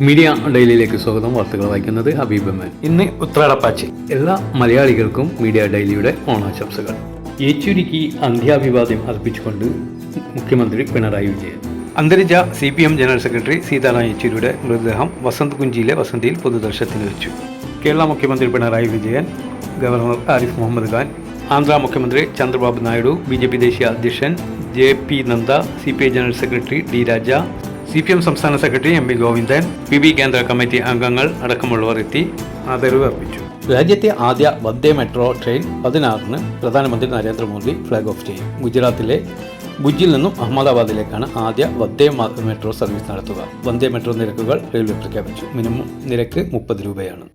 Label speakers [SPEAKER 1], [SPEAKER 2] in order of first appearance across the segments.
[SPEAKER 1] Media ഡെയിലിയിലേക്ക് സ്വാഗതം. വാർത്തകൾ വായിക്കുന്നത് ഹബീബ് അഹമ്മദ്. ഇന്ന് ഉത്രാടപ്പാച്ചി. എല്ലാ മലയാളികൾക്കും മീഡിയ ഡെയിലിയുടെ ഓണാശംസകൾ. യെച്ചൂരിക്ക് അന്ത്യാഭിവാദ്യം അർപ്പിച്ചുകൊണ്ട് മുഖ്യമന്ത്രി പിണറായി വിജയൻ. അന്തരിച്ച CPM ജനറൽ സെക്രട്ടറി സീതാറാം യെച്ചൂരിയുടെ മൃതദേഹം വസന്ത് കുഞ്ചിയിലെ വസന്തിയിൽ പൊതുദർശനത്തിന് വെച്ചു. കേരള മുഖ്യമന്ത്രി പിണറായി വിജയൻ, ഗവർണർ ആരിഫ് മുഹമ്മദ് ഖാൻ, ആന്ധ്ര മുഖ്യമന്ത്രി ചന്ദ്രബാബു നായിഡു, BJP ദേശീയ അധ്യക്ഷൻ JP Nadda, CPI general secretary D രാജ, CPM സംസ്ഥാന സെക്രട്ടറി MV ഗോവിന്ദൻ, PB കേന്ദ്ര കമ്മിറ്റി അംഗങ്ങൾ അടക്കമുള്ളവർ എത്തി ആദരവ് അർപ്പിച്ചു. രാജ്യത്തെ ആദ്യ വന്ദേ മെട്രോ ട്രെയിൻ 16-ന് പ്രധാനമന്ത്രി നരേന്ദ്രമോദി ഫ്ലാഗ് ഓഫ് ചെയ്യും. ഗുജറാത്തിലെ ഭുജിൽ നിന്നും അഹമ്മദാബാദിലേക്കാണ് ആദ്യ വന്ദേ മെട്രോ സർവീസ് നടത്തുക. വന്ദേ മെട്രോ നിരക്കുകൾ റെയിൽവേ പ്രഖ്യാപിച്ചു. മിനിമം നിരക്ക് 30 രൂപയാണ്.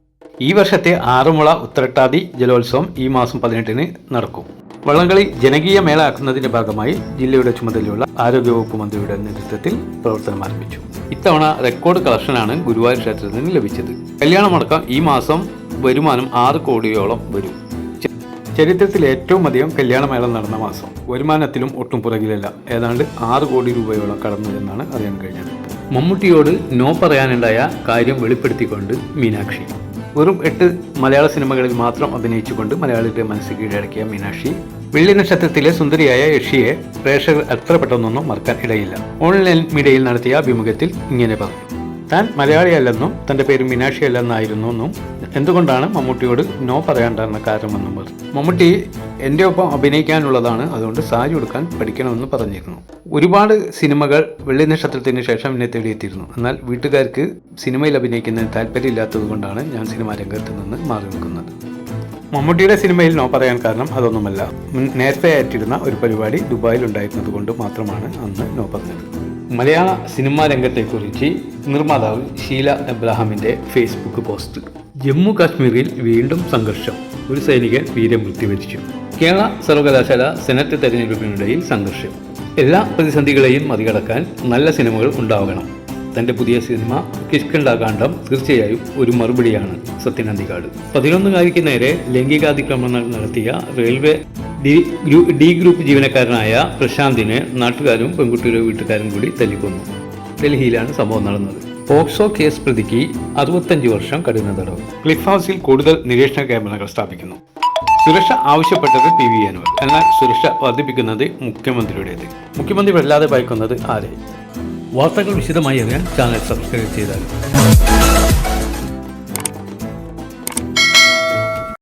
[SPEAKER 1] ഈ വർഷത്തെ ആറന്മുള ഉത്രട്ടാതി ജലോത്സവം ഈ മാസം 18-ന് നടക്കും. വള്ളംകളി ജനകീയ മേള ആക്കുന്നതിന്റെ ഭാഗമായി ജില്ലയുടെ ചുമതലയുള്ള ആരോഗ്യവകുപ്പ് മന്ത്രിയുടെ നേതൃത്വത്തിൽ പ്രവർത്തനം ആരംഭിച്ചു. ഇത്തവണ റെക്കോർഡ് കളക്ഷനാണ് ഗുരുവായൂർ ക്ഷേത്രത്തിന് ലഭിച്ചത്. കല്യാണമടക്കം ഈ മാസം വരുമാനം 6 കോടിയോളം വരും. ചരിത്രത്തിൽ ഏറ്റവും അധികം കല്യാണമേള നടന്ന മാസം. വരുമാനത്തിലും ഒട്ടും പുറകിലല്ല. ഏതാണ്ട് 6 കോടി രൂപയോളം കടന്നു എന്നാണ് അറിയാൻ കഴിഞ്ഞത്. മമ്മൂട്ടിയോട് നോ പറയാനുണ്ടായ കാര്യം വെളിപ്പെടുത്തിക്കൊണ്ട് മീനാക്ഷി. വെറും 8 മലയാള സിനിമകളിൽ മാത്രം അഭിനയിച്ചുകൊണ്ട് മലയാളികളുടെ മനസ്സ് കീഴടക്കിയ മീനാക്ഷി വെള്ളി നക്ഷത്രത്തിലെ സുന്ദരിയായ യക്ഷിയെ പ്രേക്ഷകർ എത്ര പെട്ടെന്നൊന്നും മറക്കാൻ ഇടയില്ല. ഓൺലൈൻ മീഡിയയിൽ നടത്തിയ അഭിമുഖത്തിൽ ഇങ്ങനെ പറഞ്ഞു. താൻ മലയാളിയല്ലെന്നും തൻ്റെ പേര് മീനാക്ഷി അല്ലെന്നായിരുന്നു എന്നും എന്തുകൊണ്ടാണ് മമ്മൂട്ടിയോട് നോ പറയാണ്ടായിരുന്ന കാരണമെന്നും പറഞ്ഞു. മമ്മൂട്ടി എൻ്റെ ഒപ്പം അഭിനയിക്കാനുള്ളതാണ്, അതുകൊണ്ട് സാരി ഉടുക്കാൻ പഠിക്കണമെന്ന് പറഞ്ഞിരുന്നു. ഒരുപാട് സിനിമകൾ വെള്ളി നക്ഷത്രത്തിന് ശേഷം എന്നെ തേടിയെത്തിയിരുന്നു. എന്നാൽ വീട്ടുകാർക്ക് സിനിമയിൽ അഭിനയിക്കുന്നതിന് താല്പര്യമില്ലാത്തത് കൊണ്ടാണ് ഞാൻ സിനിമാ രംഗത്ത് നിന്ന് മാറി നിൽക്കുന്നത്. മമ്മൂട്ടിയുടെ സിനിമയിൽ നോ പറയാൻ കാരണം അതൊന്നുമല്ല. നേരത്തെ ആയിട്ടിരുന്ന ഒരു പരിപാടി ദുബായിൽ ഉണ്ടായിരുന്നത് കൊണ്ട് മാത്രമാണ് അന്ന് നോ പറഞ്ഞത്. മലയാള സിനിമാ രംഗത്തെക്കുറിച്ച് നിർമ്മാതാവ് ഷീല എബ്രഹാമിൻ്റെ ഫേസ്ബുക്ക് പോസ്റ്റ്. ജമ്മു കാശ്മീരിൽ വീണ്ടും സംഘർഷം. ഒരു സൈനികൻ വീരമൃത്യു വരിച്ചു. കേരള സർവകലാശാല സെനറ്റ് തെരഞ്ഞെടുപ്പിനിടയിൽ സംഘർഷം. എല്ലാ പ്രതിസന്ധികളെയും മറികടക്കാൻ നല്ല സിനിമകൾ ഉണ്ടാവണം. തൻ്റെ പുതിയ സിനിമ കിഷ്കിന്ധാകാന്ഡം തീർച്ചയായും ഒരു മറുപടിയാണ്. സത്യൻ അന്തിക്കാട്. 11കാരിക്ക് നേരെ ലൈംഗികാതിക്രമണം നടത്തിയ റെയിൽവേ ഡി ഗ്രൂപ്പ് ജീവനക്കാരനായ പ്രശാന്തിനെ നാട്ടുകാരും പെൺകുട്ടിയുടെ വീട്ടുകാരും കൂടി തല്ലിക്കൊന്നു. ഡൽഹിയിലാണ് സംഭവം നടന്നത്. പോക്സോ കേസ് പ്രതിക്ക് 65 വർഷം കഠിന തടവ്. ക്ലിഫ് ഹൗസിൽ കൂടുതൽ നിരീക്ഷണ ക്യാമറകൾ സ്ഥാപിക്കുന്നു. സുരക്ഷ ആവശ്യപ്പെട്ടത് PV അൻവർ. എന്നാൽ സുരക്ഷ വർദ്ധിപ്പിക്കുന്നത് മുഖ്യമന്ത്രിയുടേത്. മുഖ്യമന്ത്രി വല്ലാതെ ഭയക്കുന്നത് ആരെ? വാർത്തകൾ വിശദമായി അറിയാൻ ചാനൽ സബ്സ്ക്രൈബ് ചെയ്താൽ